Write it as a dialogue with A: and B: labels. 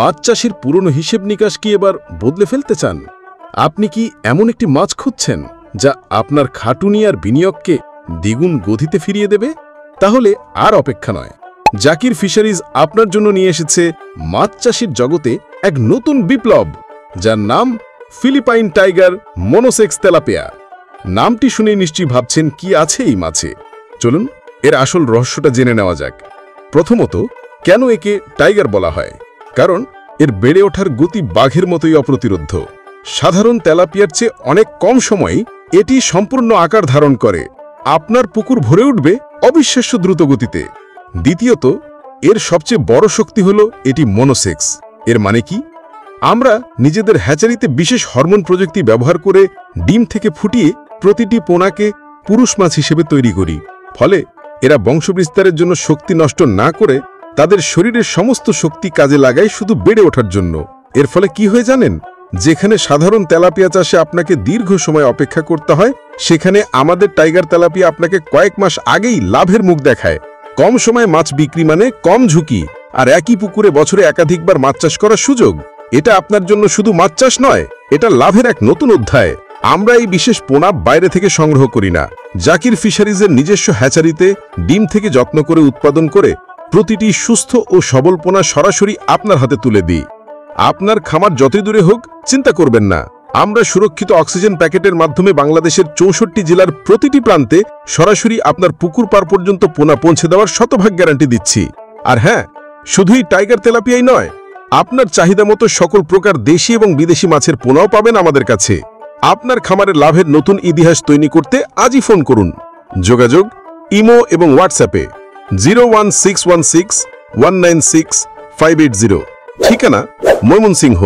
A: মাছ চাষের পুরনো হিসেব নিকাশ কি এবার বদলে ফেলতে চান? আপনি কি এমন একটি মাছ খুঁজছেন যা আপনার খাটুনি আর বিনিয়োগকে দ্বিগুণ গতিতে ফিরিয়ে দেবে? তাহলে আর অপেক্ষা নয়, জাকির ফিশারিজ আপনার জন্য নিয়ে এসেছে মাছ চাষের জগতে এক নতুন বিপ্লব, যার নাম ফিলিপাইন টাইগার মনোসেক্স তেলাপিয়া। নামটি শুনে নিশ্চয়ই ভাবছেন কি আছে এই মাছে। চলুন এর আসল রহস্যটা জেনে নেওয়া যাক। প্রথমত, কেন একে টাইগার বলা হয়? কারণ এর বেড়ে ওঠার গতি বাঘের মতোই অপ্রতিরোধ্য। সাধারণ তেলাপিয়ার চেয়ে অনেক কম সময়ে এটি সম্পূর্ণ আকার ধারণ করে আপনার পুকুর ভরে উঠবে অবিশ্বাস্য দ্রুত গতিতে। দ্বিতীয়ত, এর সবচেয়ে বড় শক্তি হল এটি মনোসেক্স। এর মানে কি? আমরা নিজেদের হ্যাচারিতে বিশেষ হরমোন প্রযুক্তি ব্যবহার করে ডিম থেকে ফুটিয়ে প্রতিটি পোনাকে পুরুষ মাছ হিসেবে তৈরি করি। ফলে এরা বংশবিস্তারের জন্য শক্তি নষ্ট না করে তাদের শরীরের সমস্ত শক্তি কাজে লাগায় শুধু বেড়ে ওঠার জন্য। এর ফলে কি হয়ে জানেন? যেখানে সাধারণ তেলাপিয়া চাষে আপনাকে দীর্ঘ সময় অপেক্ষা করতে হয়, সেখানে আমাদের টাইগার তেলাপিয়া আপনাকে কয়েক মাস আগেই লাভের মুখ দেখায়। কম সময়ে মাছ বিক্রি মানে কম ঝুঁকি, আর একই পুকুরে বছরে একাধিকবার মাছ চাষ করার সুযোগ। এটা আপনার জন্য শুধু মাছ চাষ নয়, এটা লাভের এক নতুন অধ্যায়। আমরা এই বিশেষ পোনা বাইরে থেকে সংগ্রহ করি না। জাকির ফিশারিজের নিজস্ব হ্যাচারিতে ডিম থেকে যত্ন করে উৎপাদন করে প্রতিটি সুস্থ ও সবল পোনা সরাসরি আপনার হাতে তুলে দিই। আপনার খামার যতই দূরে হোক, চিন্তা করবেন না। আমরা সুরক্ষিত অক্সিজেন প্যাকেটের মাধ্যমে বাংলাদেশের 64 জেলার প্রতিটি প্রান্তে সরাসরি আপনার পুকুর পার পর্যন্ত পোনা পৌঁছে দেওয়ার শতভাগ গ্যারান্টি দিচ্ছি। আর হ্যাঁ, শুধুই টাইগার তেলাপিয়াই নয়, আপনার চাহিদা মতো সকল প্রকার দেশি এবং বিদেশি মাছের পোনাও পাবেন আমাদের কাছে। আপনার খামারের লাভের নতুন ইতিহাস তৈরি করতে আজই ফোন করুন। যোগাযোগ ইমো এবং হোয়াটসঅ্যাপে 01616 196 580। ঠিকানা ময়মনসিংহ।